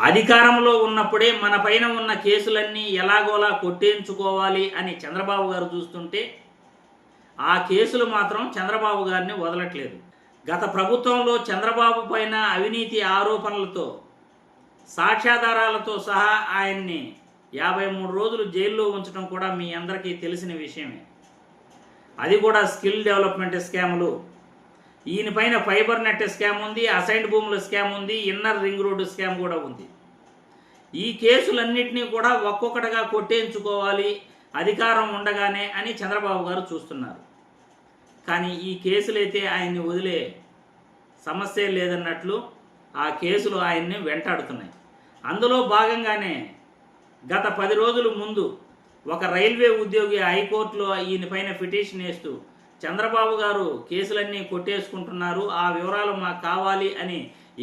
అధికారంలో ఉన్నప్పుడే మన పైన ఉన్న కేసులన్నీ ఎలాగోలా కొట్టేయించుకోవాలి అని చంద్రబాబు గారు చూస్తుంటే ఆ కేసులు మాత్రం చంద్రబాబు గారిని వదలట్లేదు. గత ప్రభుత్వంలో చంద్రబాబు పైన అవినీతి ఆరోపణలతో సాక్ష్యాధారాలతో సహా ఆయన్ని 53 రోజులు జైల్లో ఉంచడం కూడా మీ అందరికీ తెలిసిన విషయమే. అది కూడా స్కిల్ డెవలప్మెంట్ స్కాములు. ఈయన పైన ఫైబర్ నెట్ స్కామ్ ఉంది, అసైన్డ్ భూముల స్కామ్ ఉంది, ఇన్నర్ రింగ్ రోడ్డు స్కామ్ కూడా ఉంది. ఈ కేసులన్నింటినీ కూడా ఒక్కొక్కటిగా కొట్టేయించుకోవాలి అధికారం ఉండగానే అని చంద్రబాబు గారు చూస్తున్నారు. కానీ ఈ కేసులైతే ఆయన్ని వదిలే సమస్య లేదన్నట్లు ఆ కేసులు ఆయన్ని వెంటాడుతున్నాయి. అందులో భాగంగానే గత 10 రోజుల ముందు ఒక రైల్వే ఉద్యోగి హైకోర్టులో ఈయన పైన పిటిషన్ వేస్తూ చంద్రబాబు గారు కేసులన్నీ కొట్టేసుకుంటున్నారు, ఆ వివరాలు మాకు కావాలి అని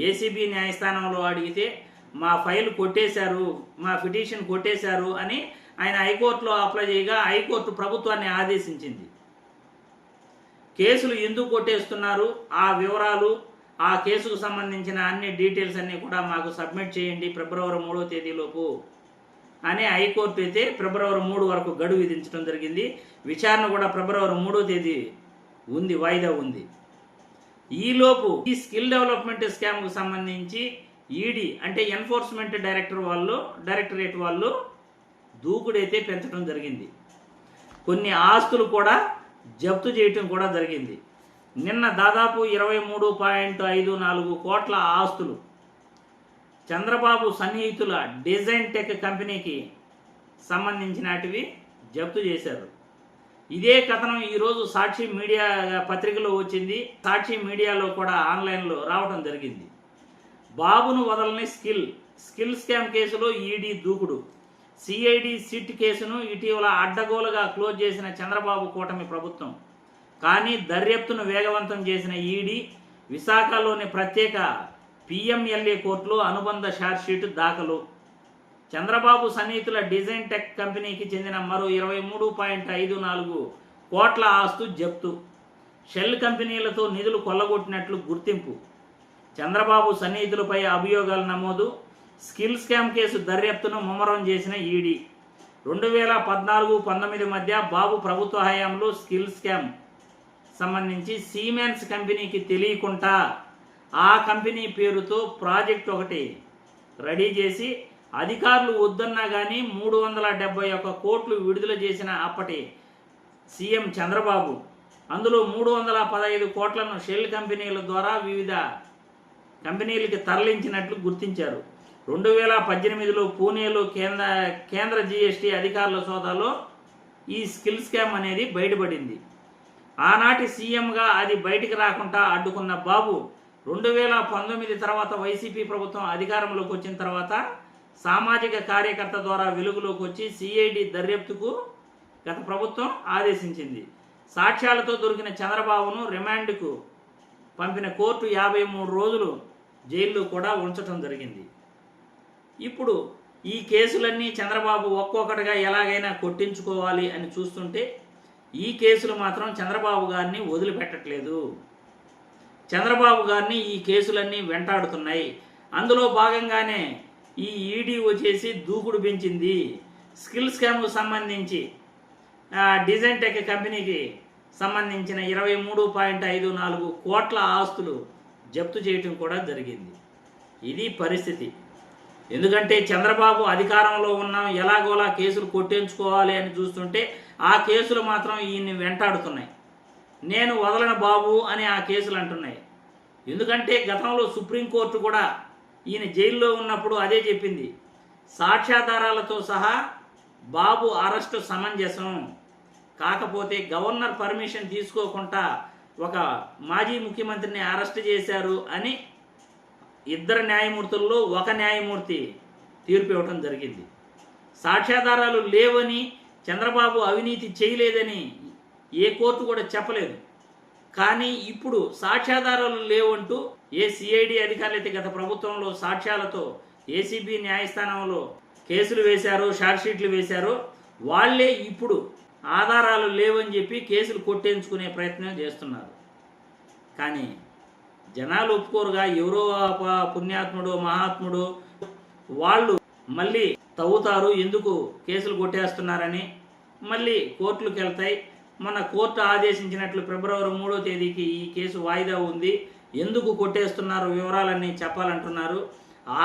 ఏసీబీ న్యాయస్థానంలో అడిగితే మా ఫైల్ కొట్టేశారు, మా పిటిషన్ కొట్టేశారు అని ఆయన హైకోర్టులో అప్లై చేయగా హైకోర్టు ప్రభుత్వాన్ని ఆదేశించింది. కేసులు ఎందుకు కొట్టేస్తున్నారు, ఆ వివరాలు, ఆ కేసుకు సంబంధించిన అన్ని డీటెయిల్స్ అన్నీ కూడా మాకు సబ్మిట్ చేయండి ఫిబ్రవరి 3వ తేదీలోపు అని హైకోర్టు అయితే ఫిబ్రవరి 3 వరకు గడువు విధించడం జరిగింది. విచారణ కూడా ఫిబ్రవరి 3వ తేదీ ఉంది, వాయిదా ఉంది. ఈలోపు ఈ స్కిల్ డెవలప్మెంట్ స్కామ్కు సంబంధించి ఈడీ అంటే ఎన్ఫోర్స్మెంట్ డైరెక్టరేట్ వాళ్ళు దూకుడైతే పెంచడం జరిగింది. కొన్ని ఆస్తులు కూడా జప్తు చేయటం కూడా జరిగింది. నిన్న దాదాపు 23.54 కోట్ల ఆస్తులు చంద్రబాబు సన్నిహితుల డిజైన్ టెక్ కంపెనీకి సంబంధించినటివి జప్తు చేశారు. ఇదే కథనం ఈరోజు సాక్షి మీడియా పత్రికలో వచ్చింది. సాక్షి మీడియాలో కూడా ఆన్లైన్లో రావడం జరిగింది. బాబును వదలని స్కిల్ స్కామ్ కేసులో ఈడీ దూకుడు. సిఐడి సిట్ కేసును ఇటీవల అడ్డగోలుగా క్లోజ్ చేసిన చంద్రబాబు కూటమి ప్రభుత్వం. కానీ దర్యాప్తును వేగవంతం చేసిన ఈడీ విశాఖలోని ప్రత్యేక పిఎంఎల్ఏ కోర్టులో అనుబంధ ఛార్జ్షీట్ దాఖలు. చంద్రబాబు సన్నిహితుల డిజైన్ టెక్ కంపెనీకి చెందిన మరో 23.54 కోట్ల ఆస్తు జప్తు. షెల్ కంపెనీలతో నిధులు కొల్లగొట్టినట్లు గుర్తింపు. చంద్రబాబు సన్నిహితులపై అభియోగాలు నమోదు. స్కిల్ స్కామ్ కేసు దర్యాప్తును ముమ్మరం చేసిన ఈడీ. 2014-19 మధ్య బాబు ప్రభుత్వ హయాంలో స్కిల్ స్కామ్ సంబంధించి సిమెన్స్ కంపెనీకి తెలియకుండా ఆ కంపెనీ పేరుతో ప్రాజెక్ట్ ఒకటి రెడీ చేసి అధికారులు వద్దన్నా కానీ 371 కోట్లు విడుదల చేసిన అప్పటి సీఎం చంద్రబాబు అందులో 315 కోట్లను షెల్ కంపెనీల ద్వారా వివిధ కంపెనీలకి తరలించినట్లు గుర్తించారు. 2018లో పూణేలో కేంద్ర జీఎస్టీ అధికారుల సోదాలో ఈ స్కిల్ స్కామ్ అనేది బయటపడింది. ఆనాటి సీఎంగా అది బయటికి రాకుండా అడ్డుకున్న బాబు 2019 తర్వాత వైసీపీ ప్రభుత్వం అధికారంలోకి వచ్చిన తర్వాత సామాజిక కార్యకర్త ద్వారా వెలుగులోకి వచ్చి సిఐడి దర్యాప్తుకు గత ప్రభుత్వం ఆదేశించింది. సాక్ష్యాలతో దొరికిన చంద్రబాబును రిమాండ్కు పంపిన కోర్టు 53 రోజులు జైల్లో కూడా ఉంచడం జరిగింది. ఇప్పుడు ఈ కేసులన్నీ చంద్రబాబు ఒక్కొక్కటిగా ఎలాగైనా కొట్టించుకోవాలి అని చూస్తుంటే ఈ కేసులు మాత్రం చంద్రబాబు గారిని వదిలిపెట్టట్లేదు. చంద్రబాబు గారిని ఈ కేసులన్నీ వెంటాడుతున్నాయి. అందులో భాగంగానే ఈ ఈడీ వచ్చేసి దూకుడు పెంచింది. స్కిల్ స్కామ్కు సంబంధించి డిజైన్ టెక్ కంపెనీకి సంబంధించిన 23.54 కోట్ల ఆస్తులు జప్తు చేయటం కూడా జరిగింది. ఇది పరిస్థితి. ఎందుకంటే చంద్రబాబు అధికారంలో ఉన్నాం, ఎలాగోలా కేసులు కొట్టించుకోవాలి అని చూస్తుంటే ఆ కేసులు మాత్రం ఈయన్ని వెంటాడుతున్నాయి. నేను వదలన బాబు అని ఆ కేసులు అంటున్నాయి. ఎందుకంటే గతంలో సుప్రీంకోర్టు కూడా ఈయన జైల్లో ఉన్నప్పుడు అదే చెప్పింది. సాక్ష్యాధారాలతో సహా బాబు అరెస్టు సమంజసం, కాకపోతే గవర్నర్ పర్మిషన్ తీసుకోకుండా ఒక మాజీ ముఖ్యమంత్రిని అరెస్ట్ చేశారు అని 2 న్యాయమూర్తుల్లో ఒక న్యాయమూర్తి తీర్పు ఇవ్వడం జరిగింది. సాక్ష్యాధారాలు లేవని, చంద్రబాబు అవినీతి చేయలేదని ఏ కోర్టు కూడా చెప్పలేదు. కానీ ఇప్పుడు సాక్ష్యాధారాలు లేవంటూ ఏ సిఐడి అధికారులు అయితే గత ప్రభుత్వంలో సాక్ష్యాలతో ఏసీబీ న్యాయస్థానంలో కేసులు వేశారో, ఛార్జ్షీట్లు వేశారో వాళ్ళే ఇప్పుడు ఆధారాలు లేవని చెప్పి కేసులు కొట్టేయించుకునే ప్రయత్నం చేస్తున్నారు. కానీ జనాలు ఒప్పుకోరుగా. ఎవరో పుణ్యాత్ముడు, మహాత్ముడు వాళ్ళు మళ్ళీ తవ్వుతారు, ఎందుకు కేసులు కొట్టేస్తున్నారని మళ్ళీ కోర్టులకు వెళ్తాయి. మన కోర్టు ఆదేశించినట్లు ఫిబ్రవరి 3వ తేదీకి ఈ కేసు వాయిదా ఉంది, ఎందుకు కొట్టేస్తున్నారు వివరాలన్నీ చెప్పాలంటున్నారు.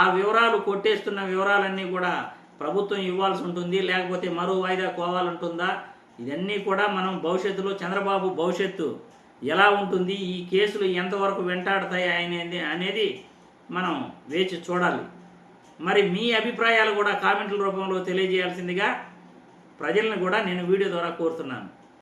ఆ వివరాలు, కొట్టేస్తున్న వివరాలన్నీ కూడా ప్రభుత్వం ఇవ్వాల్సి ఉంటుంది, లేకపోతే మరో వాయిదా కోవాలంటుందా, ఇవన్నీ కూడా మనం భవిష్యత్తులో చంద్రబాబు భవిష్యత్తు ఎలా ఉంటుంది, ఈ కేసులు ఎంతవరకు వెంటాడతాయి అనేది మనం వేచి చూడాలి. మరి మీ అభిప్రాయాలు కూడా కామెంట్ల రూపంలో తెలియజేయాల్సిందిగా ప్రజలను కూడా నేను వీడియో ద్వారా కోరుతున్నాను.